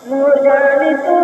Murjani tu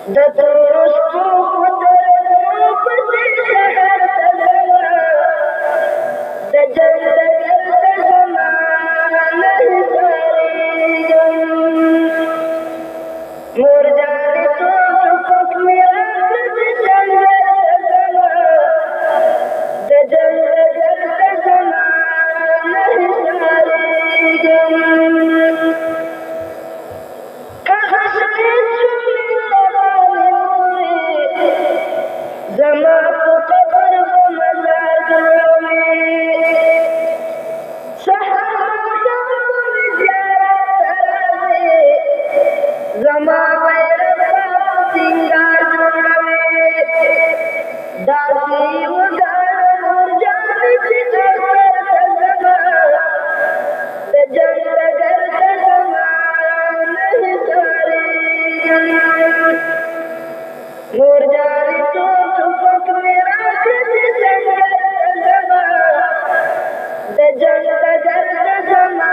د تورستو خدای په دې شهر تللا د جنت زمانه هزارېږم مور جانې ټوک مې راکړه د جنت تللا د جنت زمانه هزارېږم زما په قبر به مزار جوړوي سهار ماښام به زیارت ته راځې زما به یې ربه په سینګار جوړوي داسې وګاڼه مور جانې چې اختر ته ځمه د جنګ ډګر ته زما نه حصارېږم مور جانې ټوک مې راکړه چې سنګر ته ځمه د جنګ ډګر ته زما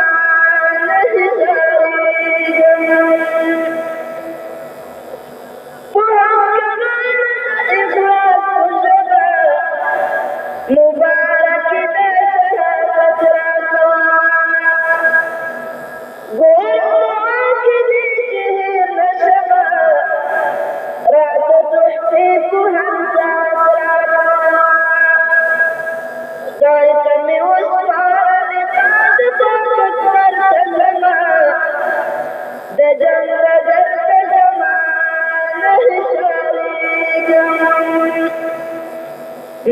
نه حصارېږم په هسکه اخلاص په ژبه مبارکې د شهادت راکوه ګور دعا کې دې چې هېر نه شمه راته تحفې په همزاد راکوه خدای ته مې وسپارلې تا د پاک اکبر ته ځمه د جنګ ډګر ته زما نه حصارېږم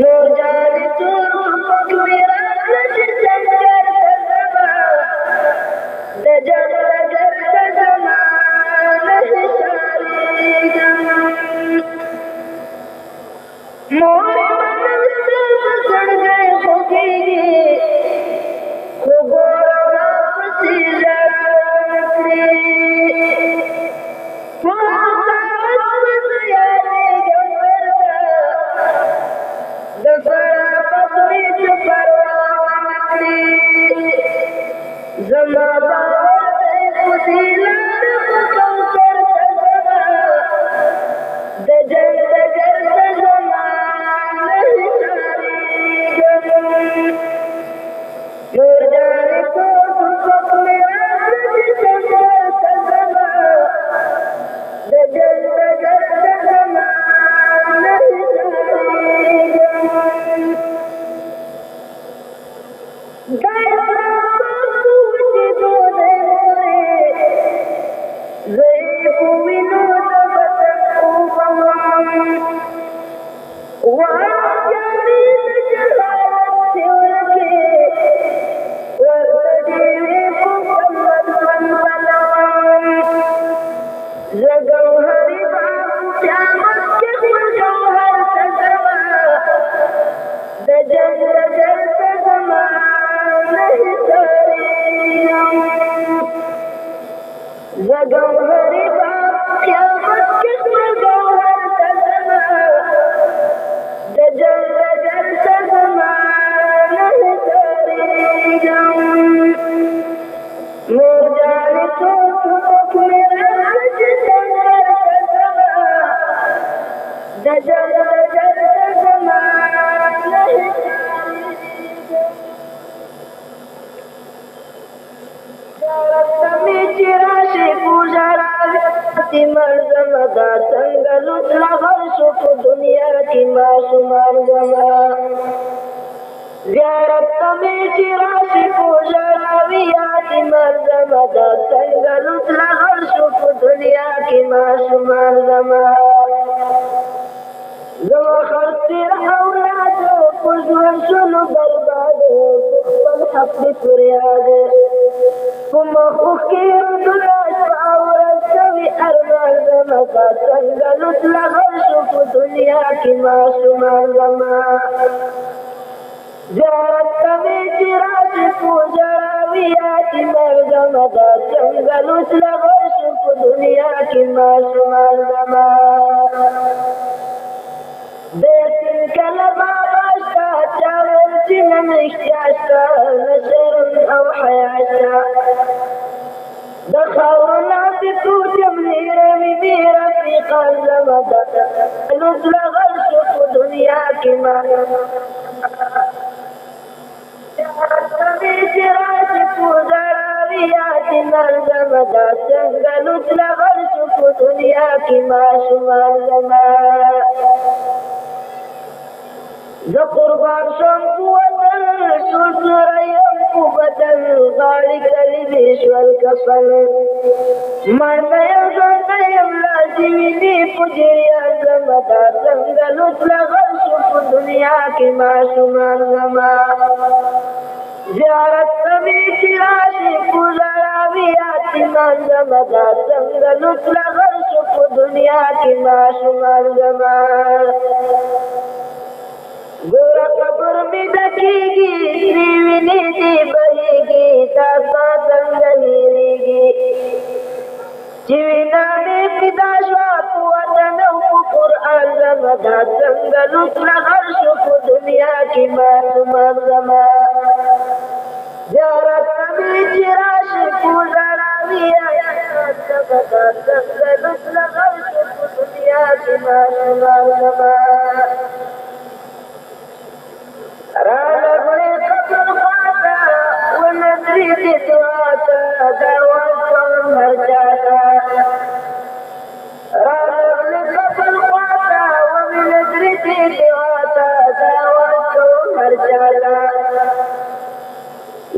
نور جانې ټوک مې راکړه چې سنګر ته ځمه د جنګ ډګر ته زما نه حصارېږم مورې منم سترګو زړګی خوږېږي خو ګوره واپسې ژړا ونه کړې په حقارت به زه یادېږم ورته د فرافت مې څه پروا ونه کړې زما باور دی خو دې لاره به کوثر ته ځمه د جنګ ډګر ته زما نه حصارېږم مور جانې ټوک مې راکړه چې سنګر ته ځمه د جنګ ډګر ته زما نه حصارېږم دا ستاسو وجودو دی مورې زه یې په وینو د وطن اوبه وم وایم جانې د جهالت سیوره کې ورته ډېوې په محمد ژوند بلوم زه ګوهرې باغ قیامت کې خپل جوهر ته ځمه د جنګ ډګر ته زما نه حصارېږم زه ګوهرې باغ قیامت کې خپل جوهر ته ځمه د جنګ ډګر ته زما نه حصارېږم مور جانې ټوک مې راکړه چې سنګر ته ځمه د جنګ ډګر ته زما نه حصارېږم زیارت ته مې چې راشې پوجا راوړې مرزمه دا څنګه لوټ لغړ شو په دنیا کې ماشومان زما زیارت ته مې چې راشې پوجا راوړې مرزمه دا څنګه لوټ لغړ شو په دنیا کې ماشومان زما زما خرڅېر اولادو په ژوند شولو بربادو په خپل حق دې فریاد په مخ اوښکې ردونه شپه ورځ کوي ارمان زما دا څنګه لوټ لغړ شو په دنیا کې ماشومان زما زیارت ته مې چې راشې پوجا راوړې مرزمه دا څنګه لوټ لغړ شو په دنیا کې ماشومان زما د یتیم کله بابا شته چا ویل چې نن رښتیا شته نه شرم او حیا شته د خاورو تو جملے میرا فیقا زمدد نزل غرش دنیا کی تبھی چراج پوزڑاویات نرزمدہ سنگل اتلا غرش دنیا کی معشومان زمان ز قربان شم قوتن ټول سرایم په بدن غاړي کلی دیشور کفن مانه یو ځان یم لازمي دی په جریان زمدا څنګه لوټله غرش په دنیا کې معصومان زما زیارت کمی چې راشي په زړاوي یتیمان زمدا څنګه لوټله غرش په دنیا کې معصومان زما گورا قبر می دکیگی سریوینی دی بہیگی تاسا سنگلیریگی چوینا می فدا شوا قوتنو قرآن زمدا سنگلوت لغرشو کو دنیا کی معصومان زما زیارت کمی چراش کو زراویا زمدا سنگلوت لغرشو کو دنیا کی معصومان زما رانا بڑے قبر خواتا ونظری دعاتا دعوات مر جاتا رانا بڑے قبر خواتا ونظری دعاتا دعوات مر جاتا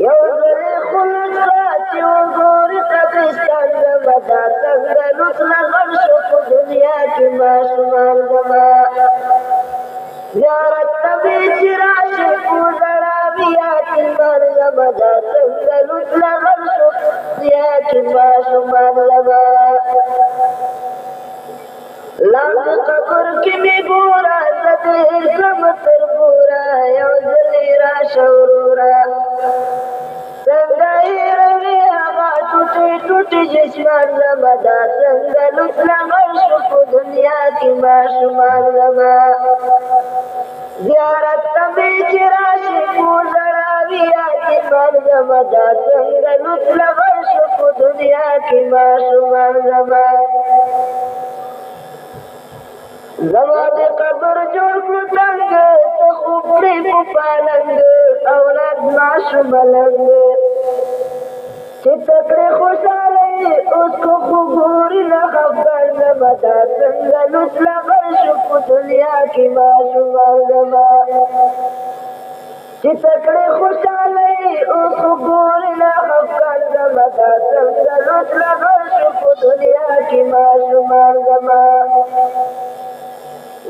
یوزر خلص راتی وزور قبرستان زمدا سنگلوت لغرشو دنیا کی معصومان زما زیارت تبھی چراش پوزڑا بیات من زمدا سنگلوت لغرش دنیا کی معصومان زما لاند قبر کی می گورا زدیر کم تر بورا یو زلیرا شورورا سنگائی روی ہوا ٹوٹی ٹوٹی جسمان زمدا سنگلوت لغرش دنیا کی معصومان زما زیارت تبھی چراشی پوزڑاویات من زمدا سنگلوت لغرش دنیا کی معصومان زما زماد قبر جوڑ پتنگ تخوبری پپالنگ اولاد معصوم لنگ چتکڑی خوشالی اس کو خوبوری لخفر زمدا سنگلوت لغرش دنیا کی معصومان زما چتکڑی خوشالی اس کو خوبوری لخفر زمدا سنگلوت لغرش دنیا کی معصومان زما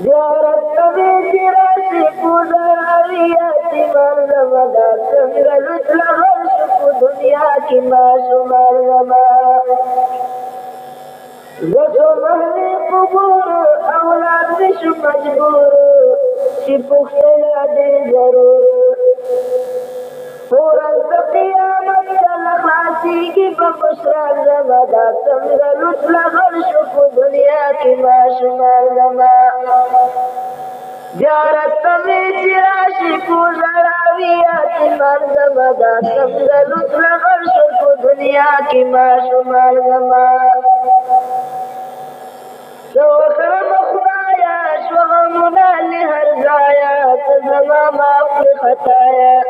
زیارت کبھی چراسی پوزڑاویات من زمدا سنگلوت لغرش دنیا کی معصومان زما زسو محلی قبور اولاد نشو مجبور چی پختلا دے ضرور پورن سا قیامت چل خاصی کی ببشران زمدا سنگلوت لغرش دنیا کی معصومان زما زیارت تمی چراشی پوزڑاویات من زمدا سنگلوت لغرش دنیا کی معصومان زما سو اکرم خدایا شوغمنا لہر زایا تزما معافی خطایا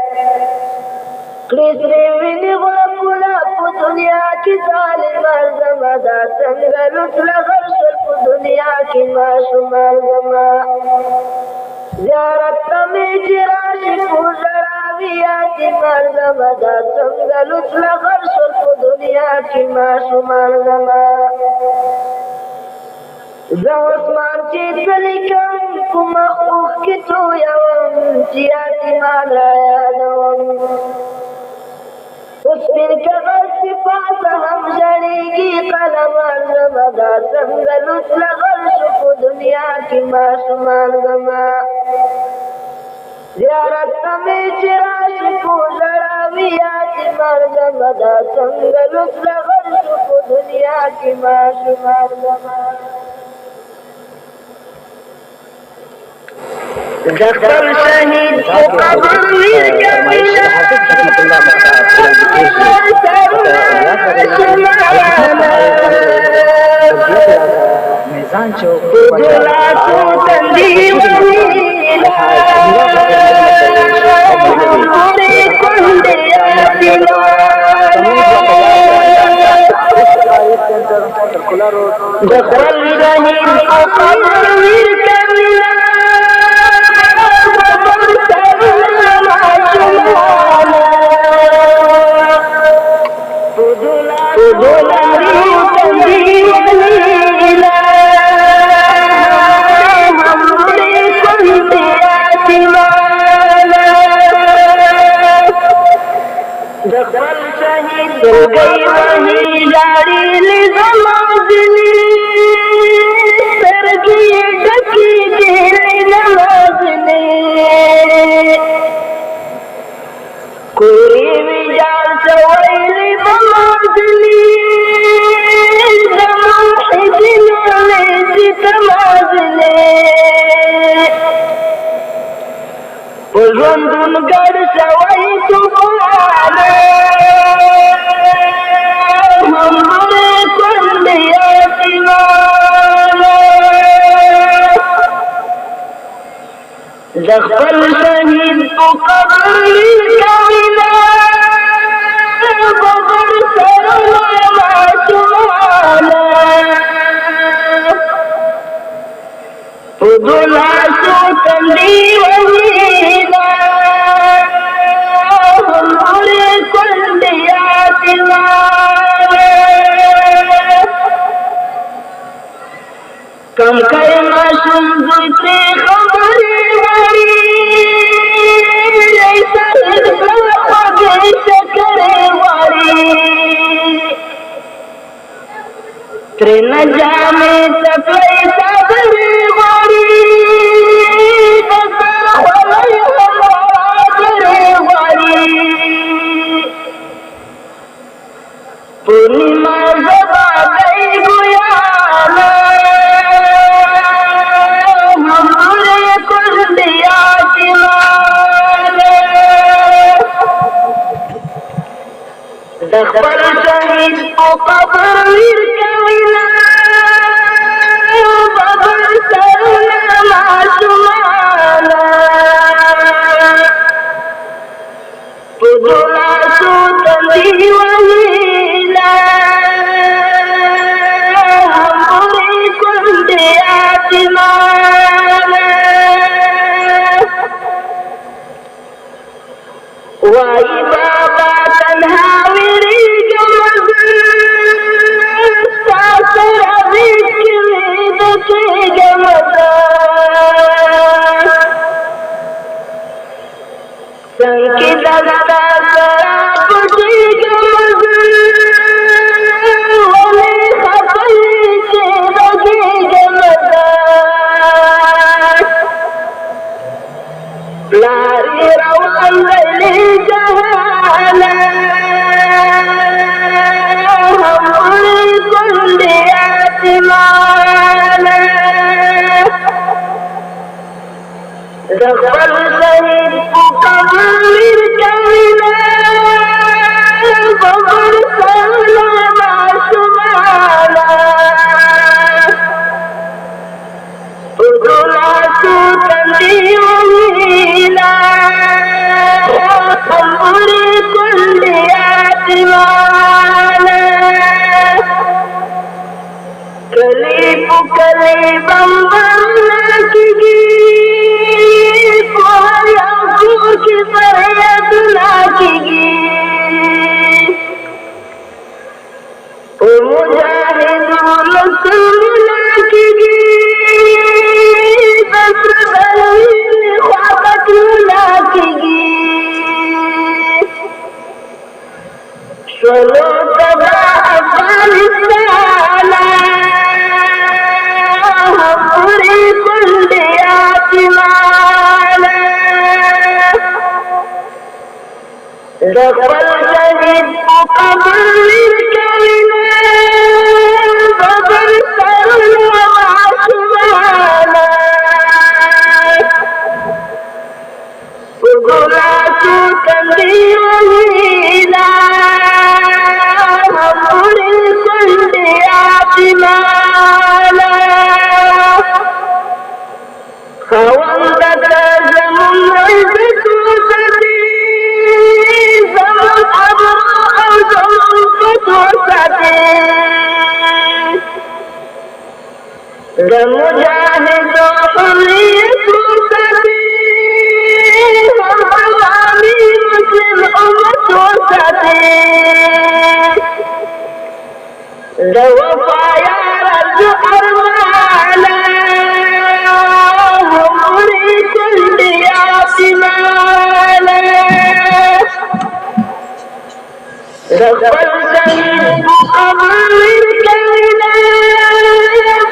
کلیسری وینی غلقنا پو دنیا کی ظالمان زمدا سنگلوت لغرش دنیا کی معصومان زما زیارت تمی چراشی پوزڑاویات من زمدا سنگلوت لغرش دنیا کی معصومان زما زو اسمان چی تلکم کم خوخ کی تو یوم چی یتیمان را یادوم اس پن کغل صفات ہم جڑیگی قلمان زمدا سنگلوت لغرش دنیا کی معصومان زما زیارت تمی چراش پوزڑاویات من زمدا سنگلوت لغرش دنیا کی معصومان زما دخل شهيد وقبر الجميلة وجلات تندي وميلا عمري كل ياتنا دخل شهيد وقبر الجميلة دخل شهيد وگئی وہی جاری لزمازنی سرگی ڈکی دل نمازنی کوئی بھی جان سویلی بمازنی زمان حجن لیتی تمازنی وزندن گر سوی تبانا ہمارے کل یاتیمانا دخل شہید کو قبر الکوینا بغر سرنا معصومانا ودلا سو تندی وحینا ہمارے کل یاتیمانا کم کئی معصوم دوسری خبری واری لیسا خبر شکر واری ترین جامع سفلی صبر واری بسر خواہی ہمارا واری پورنیما زبا گئی گیانا ہمارے کل یاتیمانا دخل شہید کو قبر الکوینا بغر سرنا معصومانا پدلا سو تندی وحینا ہمارے کل یاتیمانا وائی بابا تنہاوری گمزن ساسر ذکر دکے گمزن سنکی دستا سراب کی گمزن ولی خطی کے دکے گمزن لاری روان لیلی جہانا ہمارے کل یاتیمانا دخل شہید کو قبر الکوینا بغر سرنا معصومانا ودلا سو تندی وحینا ہمارے کل یاتیمانا کلی پکلی بمبرنا کی گی کویا کور کی فریاد نا کی گی مجاہدون سننا کی گی بسر دلیل خوابت نا کی گی شلو تبا افغانستانا ہمارے کل یاتیمانا دخل شہید کو قبر الکوینا بغر سرنا معصومانا मुजाहिदों हुर्रियत मुस्तक़ी हम अवामी मुस्लिम उम्मत मुस्तक़ी वफ़ाया रज़ अरमाना हमरी कुल्लिया सिमाना रफ़ल शहीद अमीर कविना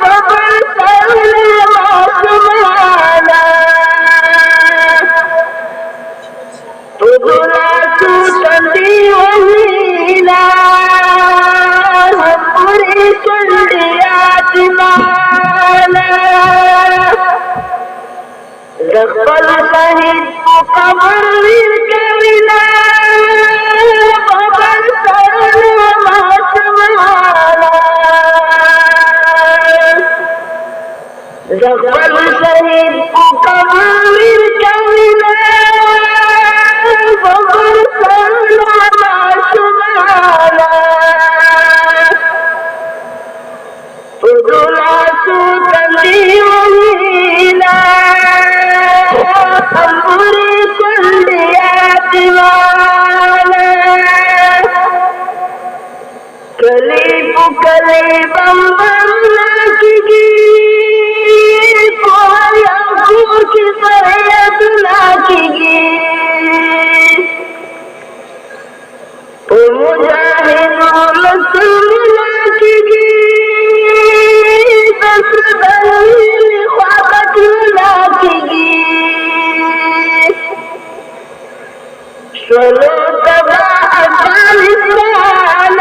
बबर सरना मासुमाना तुदुला सुतंदी वहीना हमरी कुल्लिया सिमाना रफ़ल शहीद अमीर कविना बबर सरना मासुमाना रफ़ल शहीद अमीर कविना बबर सरना मासुमाना तुदुला सुतंदी वहीना हमरी कुल्लिया दीवाना कली बम बम नाचगी कोया की फरियाद नाचगी ओ मुजाहिदुल रसूल नाचगी बस दलील ख्वाबत नाचगी चलो तबा अफगानिस्तान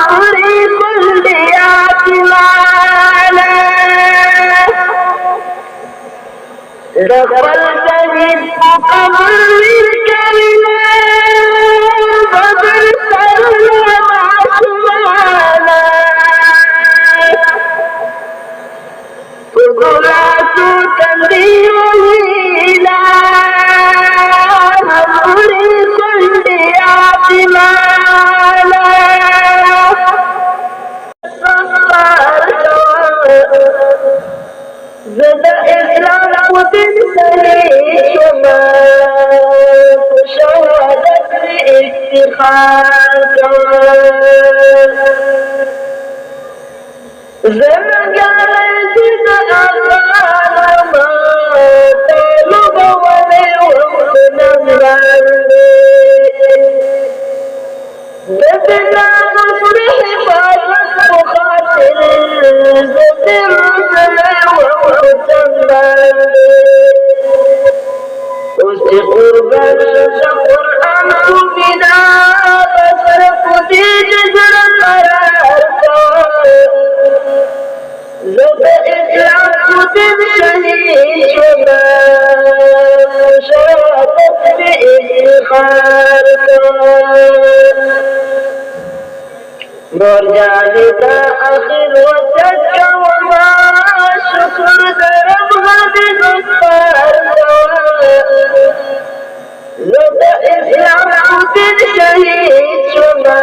हमरी कुल्लिया दीवाना रफ़ल शहीद अमीर कविना बबर सरना मासुमाना तुदुला सुतंदी वहीना हमरी कुल्लिया दीवाना ज़दा इस्लाम दिन सही शुमा शहादत इफ्तिखार ज़िंदगानी ज़िंदा अफ़गान तालुब वले वक्त नज़र ज़िंदा नस्र हिफाज़त मुखातिल ज़िंदा उसके कुर्बान कुरान बिना बसर खुदी जजर करार ज़द इस्लाम खुद शहीद शुदा शहादत इफ्तिखार मुजाहिदा आखिर वक़्त का वमा शुक्र दरब गदी गफ्फार ज़द इस्लाम खुद शहीद शुदा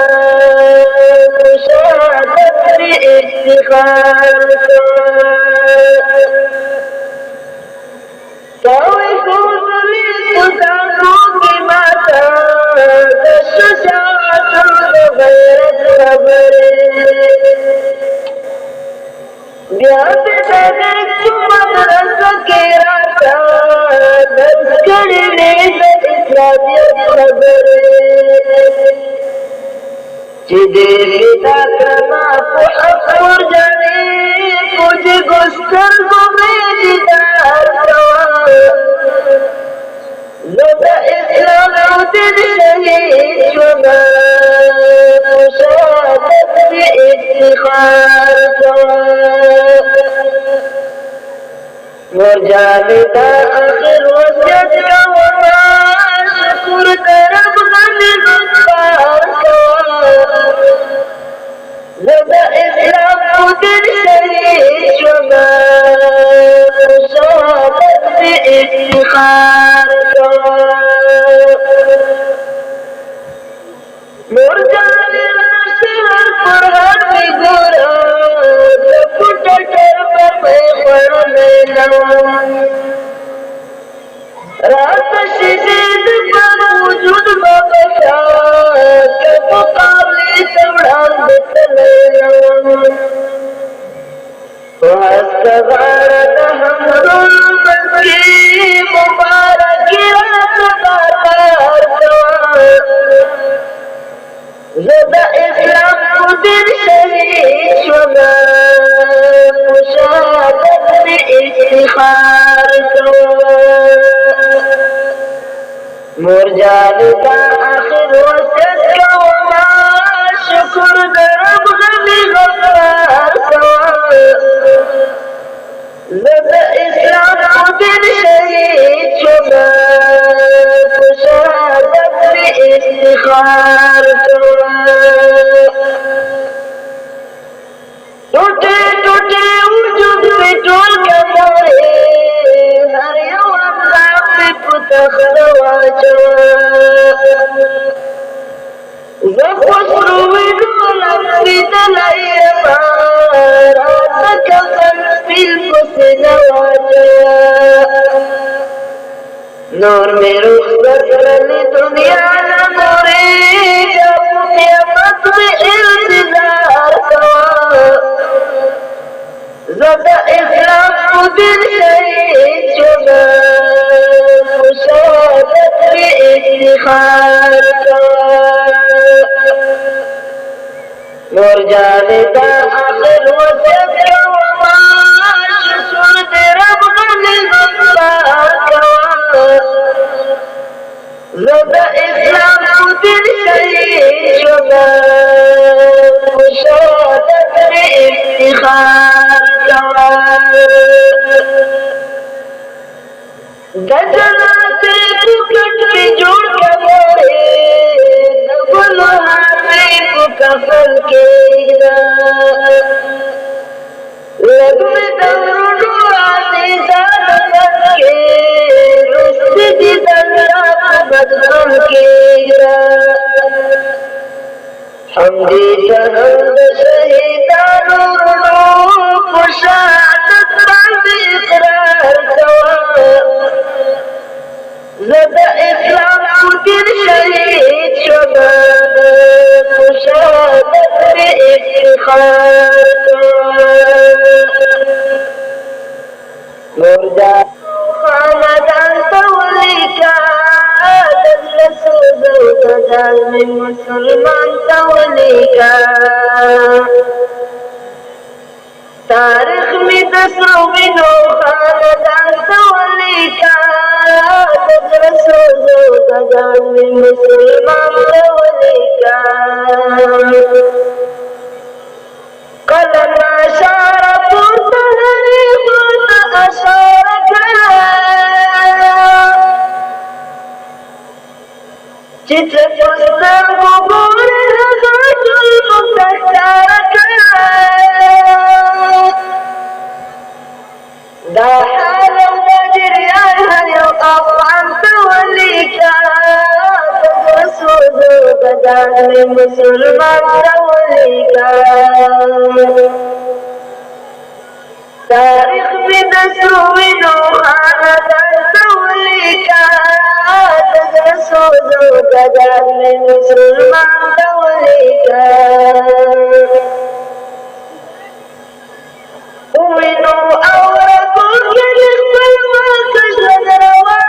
शहादत इफ्तिखार की माता गैरत खबरे ब्याह मदरसा के राता दर्ज करने इस्लामियत खबरे जिदे पिता कमा को अफर जाने कुछ गुस्तर को बेदीदार ज़दा इस्लाम दिन शहीद शुदा शहादत इफ्तिखार मुजाहिदा आखिर वक़्त का वमा शुक्र दरब गदी गफ्फार ज़दा इस्लाम दिन शहीद शुदा शहादत इफ्तिखार मुरझाने शहर पर हर गोरा میں خورمیلم رات شدید پر وجود ببشا کہ مقابلی سوڑان بتلیلم واسکغارت حمد المسکی مبارکی رات باربار زد اسلام کو دن شہید شما مشاہدت میں استخار مور جانتا آخر وسط وما شکر درب غمی غفار زد اسلام کو دن شہید شما مشاہدت میں استخار ٹوٹے ٹوٹے وجود پہ ٹول کے مورے ہر یو اللہ پہ پتخر واجو زخوش روی دولم پی دلائی رات کفن پیل پسن واجو نور میں رخصت رلی دنیا نمورے جب قیامت میں انتظار کوا زد اسلام کو دل شہید شما مشاہدت میں افتخار کوا نور جانتا آخر وسط وما شکر درب غمی غفار کوا زد اسلام کو دل شہید شما مشاہدت میں افتخار گجراتے پکٹ کے جوڑ کے مورے نبلو ہاتھے کو کفل کے لگ میں دورو آتے دان بن کے رست دی دنیا بدل کے حمدی جہند شہیدانو مشاہدت باند اقرار کوا زد اسلام کو دل شہید شما مشاہدت میں افتخار کوا مرجع خاندان تولی کا دجلس زودگان میں مسلمان تولی کا تاریخ میں دسرو بنو خاندان تولی کا دجلس زودگان میں مسلمان تولی کا قلم اشار پورتنی خود اشار کرا چتر پستر گبور رغاج المختار کرا دا حال وجريان هل يقف عن توليك تدرسوا بدان مسلمان توليك تاريخ بدسرو خاندان توليك تدرسوا بدان مسلمان توليك ومنو أوركم كنخ بالواقش لدروان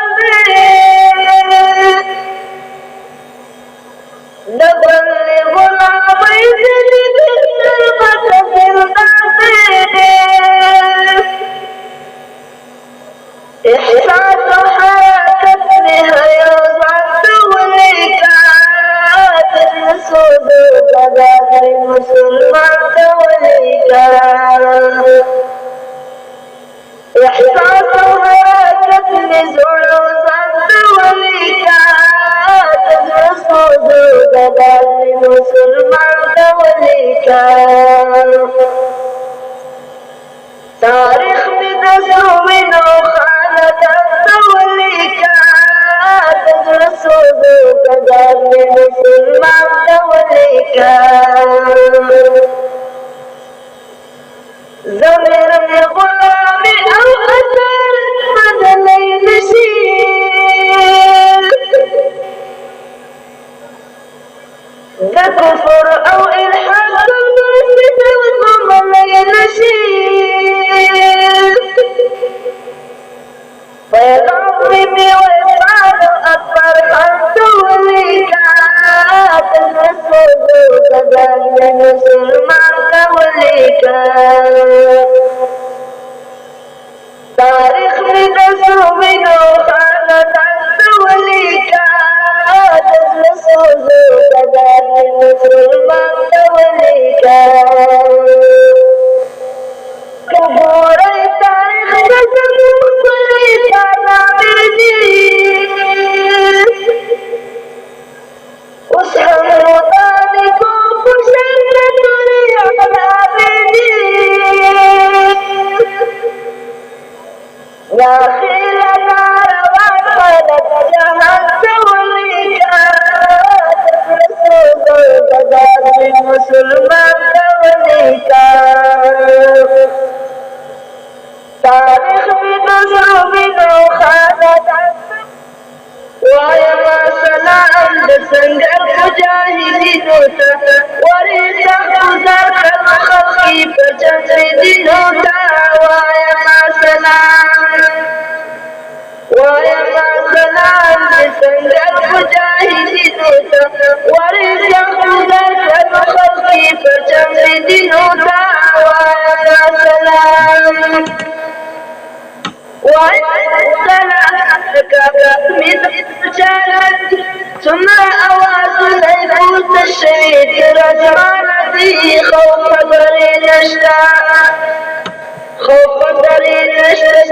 نبلغ العبيد بالنرمة في الداخل إحساس حركة نهاية توليك تدرسوا بدان مسلمان توليك إحساس حركة نزول توليك تدرسوا بدان مسلمان توليك تاريخ بدسو منو خاندان توليك تدرسوا بدان مسلمان توليك زمير غلام داخل نار وخلق جهان توليكا رسول بدار مسلمان توليكا تاريخ نظر منو خانت ويا سلام دسنگر مجاهدینو تا وريتا گزار کر خلقی پچندینو تا ويا سلام دسنگر مجاهدینو تا وريتا گزار کر خلقی پچندینو تا ويا سلام من جالت ثم أواز العبوس الشهيد رجالتي خوف دري نشتا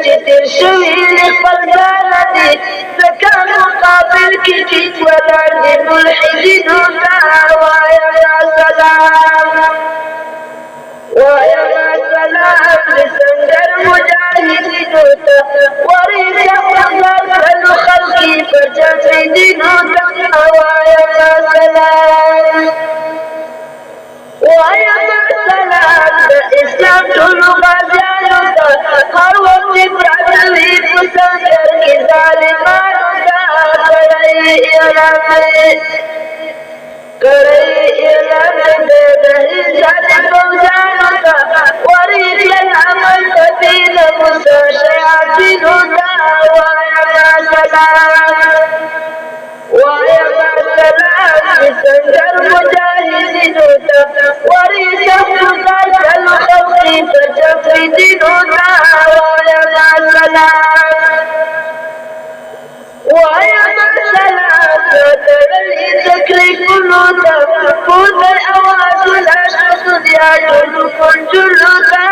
جتر شوي لخبر جالتي فكان مقابل كتيت ودار الملحدين ويا سلام لسنگر مجاهدینو تا وريتا گزار کر خلقی پچندینو تا ويا سلام اسلام ټولو غازیانو ته هر وخت پراتوي په سنگر کې ظالمانو ته کړی اعلان د هیڅ فوجانو ته وريتا العمل تدین موسی شیاطینو ته ويا سلام بسنگر مجاهدینو تا وريتا گزار کر خلقی پچندینو تا ويا سلام تدلی تکلیفونو تا خود اواز العشق دیاتونو کنجلو تا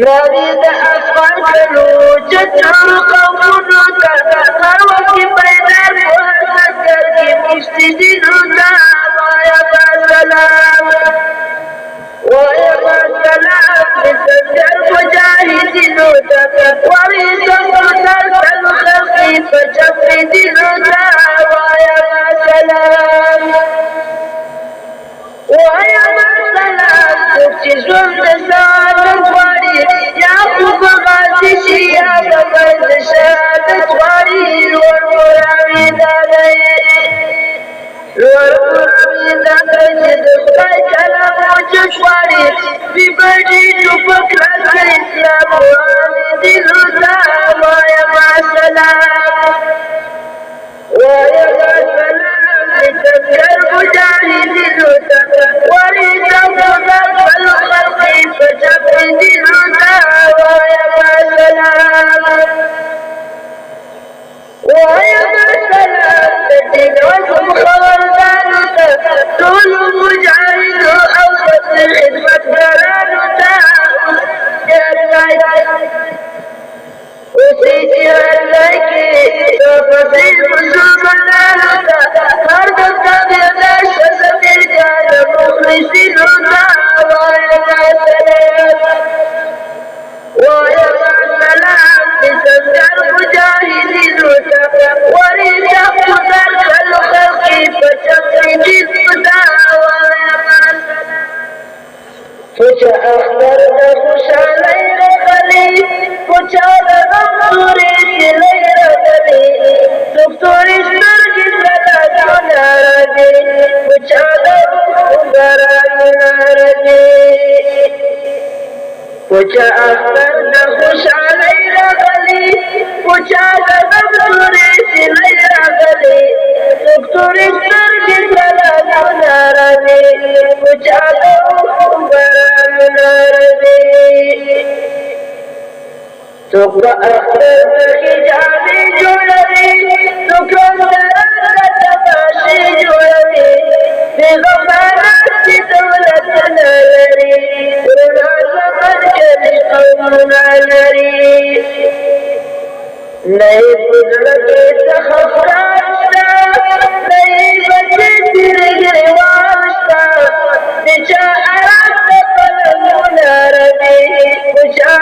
ناري د افغان کلو جتر قومونو تا هر وخت پیدار په سنگر کې مفسدینو تا ويا سلام بسنگر مجاهدینو تا وريتا گزار کر خلقی پچندینو تا ويا سلام څوک چې ژوند د سعادت غواړي یا خو به غازي شي یا به د شهادت غواړي لوړ مراویدا دی چې د خدای کلام وجود غواړي بې بډي ټوپک راکړه اسلام وامیدینو ته ويا سلام لسنگر مجاهدینو تا وريتا گزار کر خلقی پچندینو تا ويا سلام دین وزم خبردارو تا ټولو مجاهدو او خدمتګارانو ته اوسې چې هر ځای کې تفصیل مسلمانانو ته هر دلته بیا شه زمینګا د مخلصینو ته ويا سلام بسنگر مجاهدینو تا وريتا گزار کر خلقی پچندینو تا ويا سوچا اختر د خوشحالۍ راغلی پوچا د غم تورې سیلۍ راغلی څوک تورې سترګې سلامونه راځي پوچا د بارانونه راځي پوچا اختر د خوشحالۍ راغلی پوچا د غم تورې سیلۍ راغلی څوک تورې سترګې سلامونه راځي پوچا د بارانونه راځي څوک به اختر د حجابې جوړوي څوک رمضان د تماشې جوړوي پیغمبران چې دولتونه لري رڼا زمن کې قومونه لري نه یې په زړه کې څه خفګان شته نه یې بچې تېرې ګرېوان شته د چا آرام ته پلنګونه رمي په چا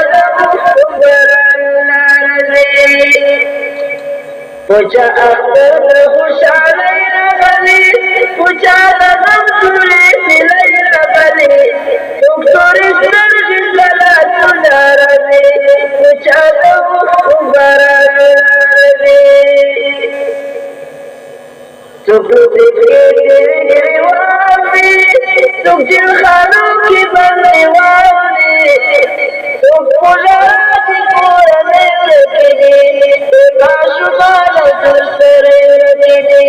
پوچا اختر خوشحالی راغلی پوچا د غم تورې سیلۍ راغلې ډاکټر سترګې صلاتونه راځي پوچا د اوښکو باران راځي څوک فکر کې ګریوان دي څوک جلخانو کې بندیوان دي څوک په ژړا کې کورنۍ ورکې دي ماشومانه درسره ورکې دي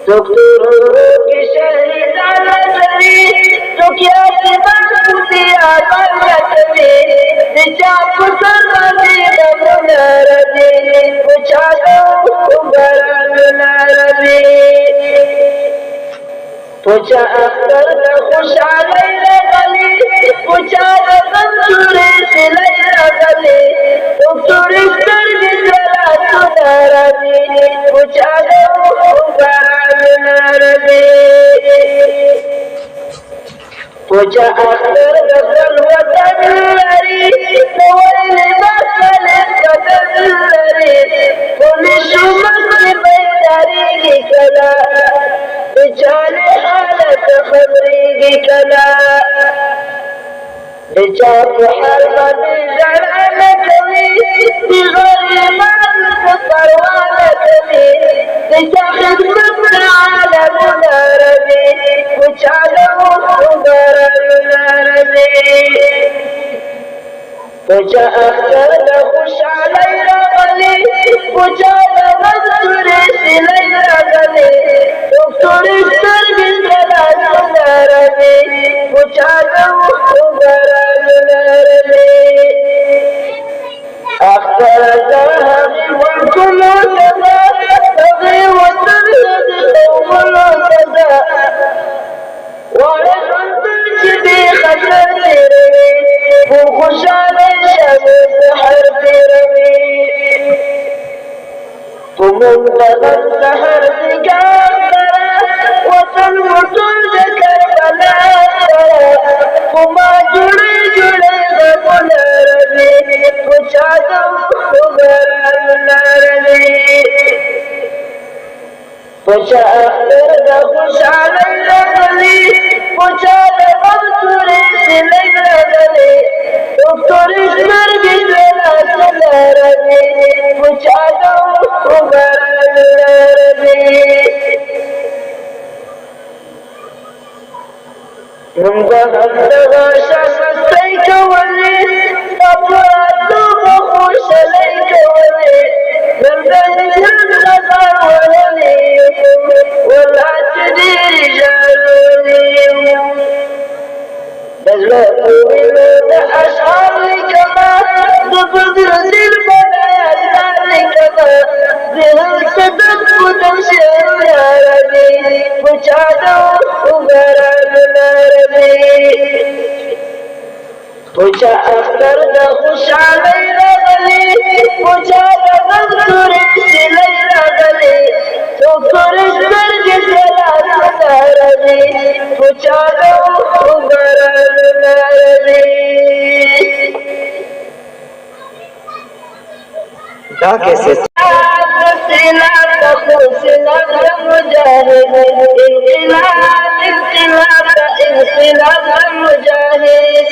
څوک تورو کې شهیدان لري څوک یتیمان بوډیان لټوي د چا په سر باندې غمونه راځي په چا د اوښکو بارانونه راځي پوچا اختر د خوشحالۍ راغلی پوچا د غم تورې سیلۍ راغلې ډاکټر سترګې صلاتونه راځي پوچا د اوښکو بارانونه راځي پوچا اختر د خپل وطن لري نو ولې مسلې قدر لري پولیسو مخکې بیدارېږي کله د چا له حالت خبرېږي کله د چا په حال باندې ژړا نه کوي د غریبانو څه پروا نه کوي د چا خدمت ته عالمونه رځي په چا د اوښکو بارانونه رځي پوچا اختر د خوشحالۍ راغلی پوچا د غم تورې سیلۍ راغلې ډاکټر سترګې صلاتونه راځي پوچا د اوښکو بارانونه رځي اختر د هغې وختونو سزا هغې وطن د قومونو سزا واړه ژوندون چې بې خطر تېروي په خوشحالۍ شب سحر تېروي په موږ د غم سحر نګاه سره وطن مو ټول د کربلا سره خو ما جوړې جوړې غمونه رځي په چا د اوښکو بارانونه رځي پوچا اختر د خوشحالۍ راغلی پوچا د غم تورې سیلۍ راغلې ډاکټر سترګې صلاتونه راځي پوچا د اوښکو بارانونه رځي موږ به هم دغه شمستۍ کولې ستا په راتلو به خوشحالۍ کولې نن به هجرت غزل ویلې والله چې ډېرې ژړلې د زړه په وینو د اشعار لیکمه د بدر دل په یادګار لیکمه ذهن صدق په دم شعرونه راځي په چا د اوښکو بارانونه راځي پوچا اختر د خوشحالۍ راغلی پوچا د غم تورې سیلۍ راغلې ډاکټر سترګې صلاتونه راځي پوچا د اوښکو بارانونه راځي دا کیسه انقلاب د خوشحالۍ د مجاهد انقلاب انقلاب د انقلاب د مجاهد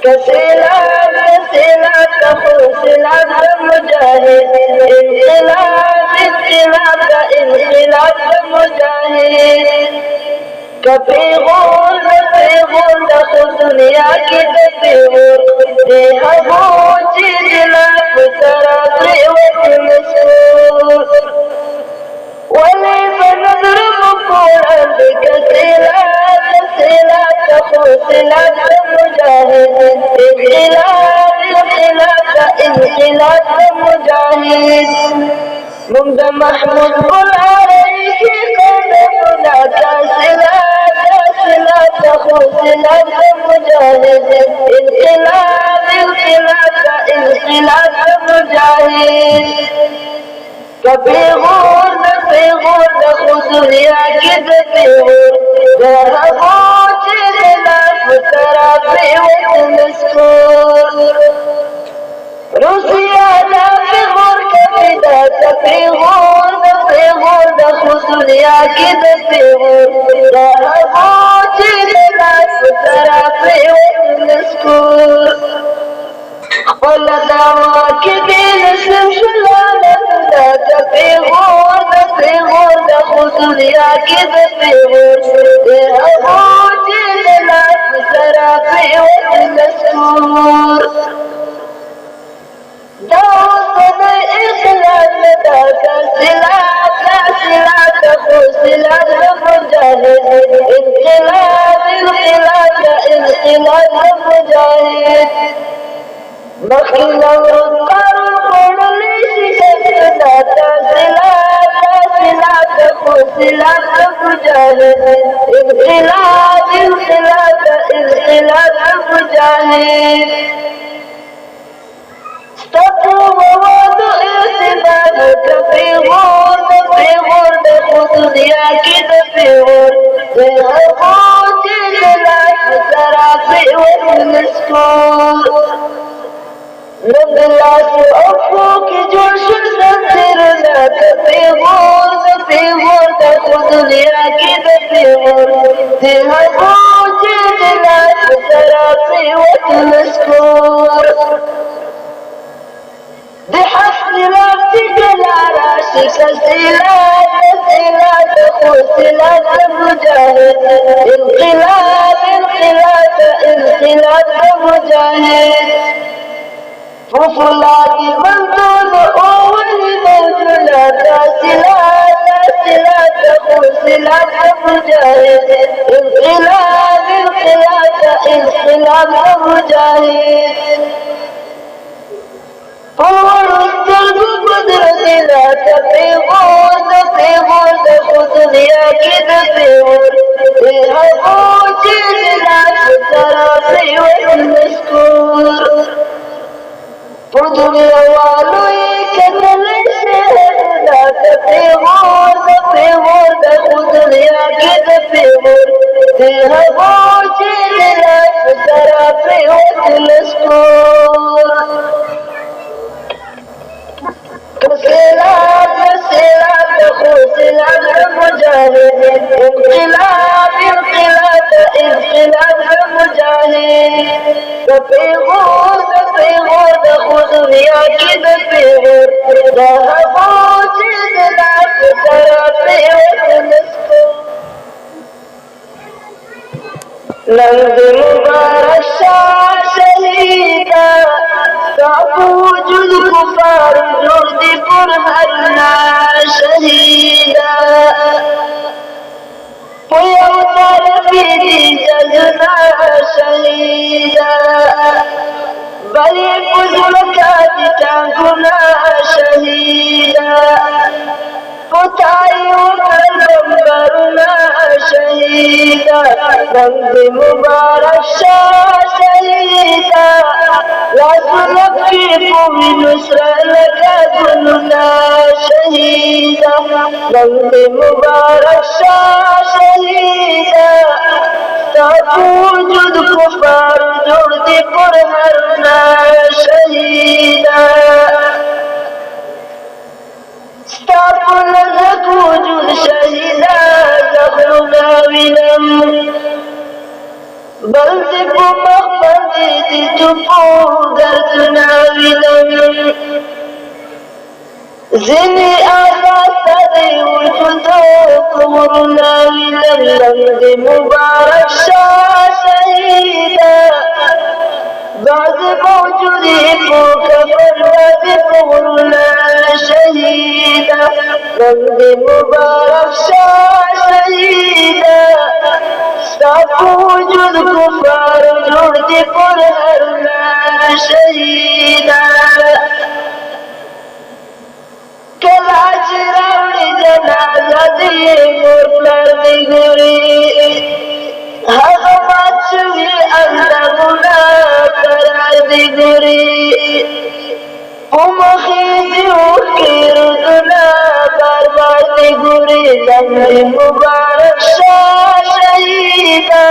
کسیلاب کسیلاب د خوشحالۍ د مجاهد انقلاب انقلاب د انقلاب د مجاهد کپیغور د پیغور د خود دنیا کې د پیغور دی هغو چې دلا په سره پرېوت مسکور ولې په نظر مو پوړاندې کسیلاب کسیلاب د خوشحالۍ د مجاهد انقلاب انقلاب د انقلاب د مجاهد موږ د محمود ګل عربي قدمونه کاسلات کاسلات د خوشحالۍ د مجاهد انقلاب انقلاب د انقلاب د مجاهد کپیغور د پیغور د خود دنیا کې د پیغور د هغو چې د لاس په سره پرېوت مسکور دنیا کی دفیور ابو جلنا سرا پیوت نسکور دوسن اخلاق دا کسلا تخسلا مجاہد انقلاب مجاہد مخینا ورطار قرلی شکست تخسلا تخسلا مجاہد انقلاب مجاہد تقوى ووضع اعتبار في غور خود دنیا کی دفیور ابو جلنا سرا پیوت نسکور رب اللہ سے افو کی جوش سنترنا دفیور خود دنیا کی دفیور ابو جلنا سرا پیوت نسکور بحسن ربك لا راشك سلات خسلات مجاهد انقلاب مجاهد ففلات ممدود أول موجودات سلات خسلات مجاهد انقلاب مجاهد القلب قدرت لا تفيغور خود دنیا کی دفیور ابو جلنا سرا پیوت نسکور پر دنیا والو کتل شہر لا تفیغور خود دنیا کی دفیور ابو جلنا سرا پیوت نسکور كسلات خسلات مجاهد انقلاب مجاهد دفیور خود دنیا کی دفیور ابو جلنا سرا پیوت نسکور نند مبارک شاہ شہیدہ تعبوج الكفار جرد برهنا شهيدا ويوم طرفي جزنا شهيدا بل يفوز مكاتب كنا شهيدا فتاي وكالبرنا شهيدا نند مبارك شهيدا لا تنقف بنصر لك كلنا شهيدا نند مبارك شهيدا توجد كفار جرد برهنا شهيدا استعفوا لك وجود شهيدا زخرنا ولم بل تكو مخفضي تجفو درسنا ولم زني آساس دي وجودو كمرنا ولم لمد مبارك شهيدا بعد موجودي فوق فرد كمرنا شهيدا لمد مبارك شهيدا وجود كفار جرد برهنا شهيدا كالعجرار جنازة دي مرفر بغري هغمات شوي أندمنا قرار بغري ومخيزي وكيردنا باربار بغري زمن مبارك شهيدا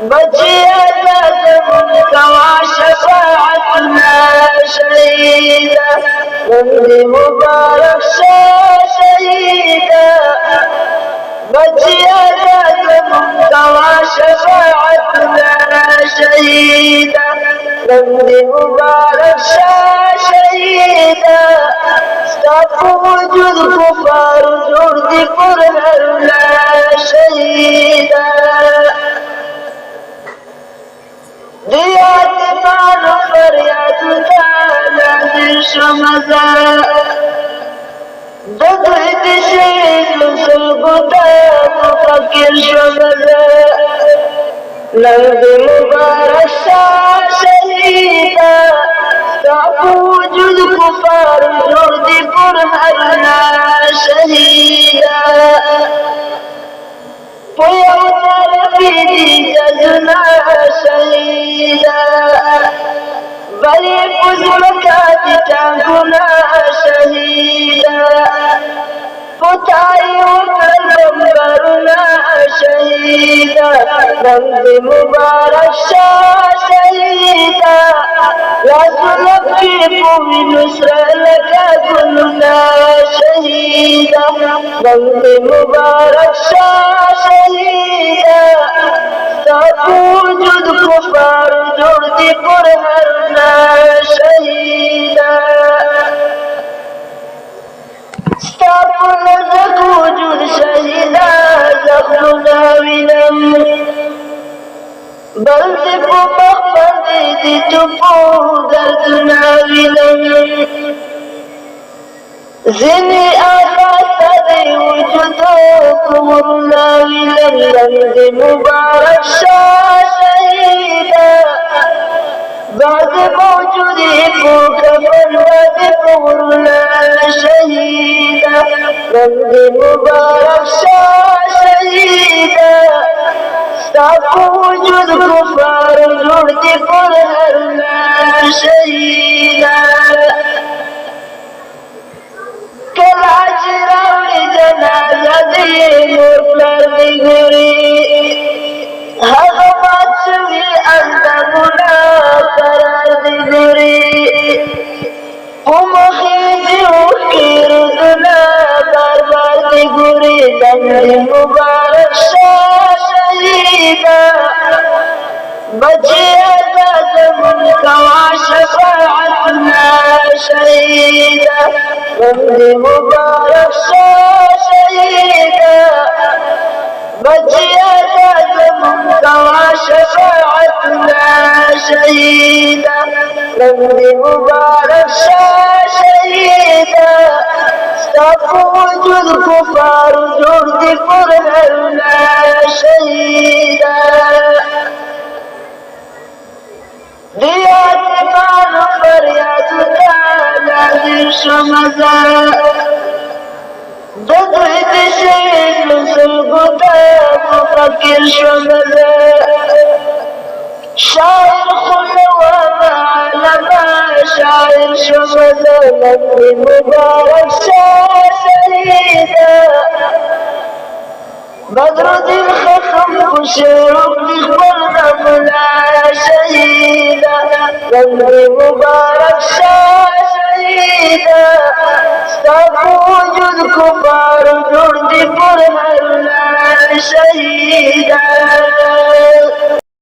بجي أزمن كوا شفاعتنا شهيدا نمد مبارك شهيدا بجي أزمن كوا شفاعتنا شهيدا نمد مبارك شهيدا وجود كفار جرد قرآن لا شهيدا ديات مال فريات تعالى شمزا دقيت شيء سلقتا مفكر شمزا نند مبارك شهيدا وجود كفار جرد قرآن شهيدا ويوم ربي جزنا شهيدا بل يفوز مكاتبنا شهيدا فتاي وكرمنا شهيدا نند مبارك شهيدا رسول في نصر لك كلنا شهيدا نند مبارك شهيدا وجود كفار جرد قرآن شهيدا استغفر لك وجود شهيدا زخمنا ولم بل تبو مخفضي تبو دردنا ولم زني آفاتي وجودكم الله لنند مبارك شهيدا بعد موجودكم كفن بقول شهيدا نند مبارك شهيدا استعف وجود كفار جرد قرآن شهيدا كالعجرة ولجنازة مرفر بقري هضمت شوي أندمنا قرار بقري ومخيدي وكيردنا بربر بقري نند مبارك شهيدا بجيت زمن كوا شفاعتنا شهيدا نند مبارك شهيدا بجيت زمن كوا شفاعتنا شهيدا نند مبارك شهيدا استغف وجود كفار جرد قرآن شهيدا ديات مال فريات تعالى شمزا دقيت شيء سلقتا مفكر شمزا شاعر خلوة معلمة شاعر شمزا نند مبارك شهيدا بدر الدين خصم وشيرك نخبر نملا شهيدا نند مبارك شهيدا استغف وجود كفار جرد قرآن شهيدا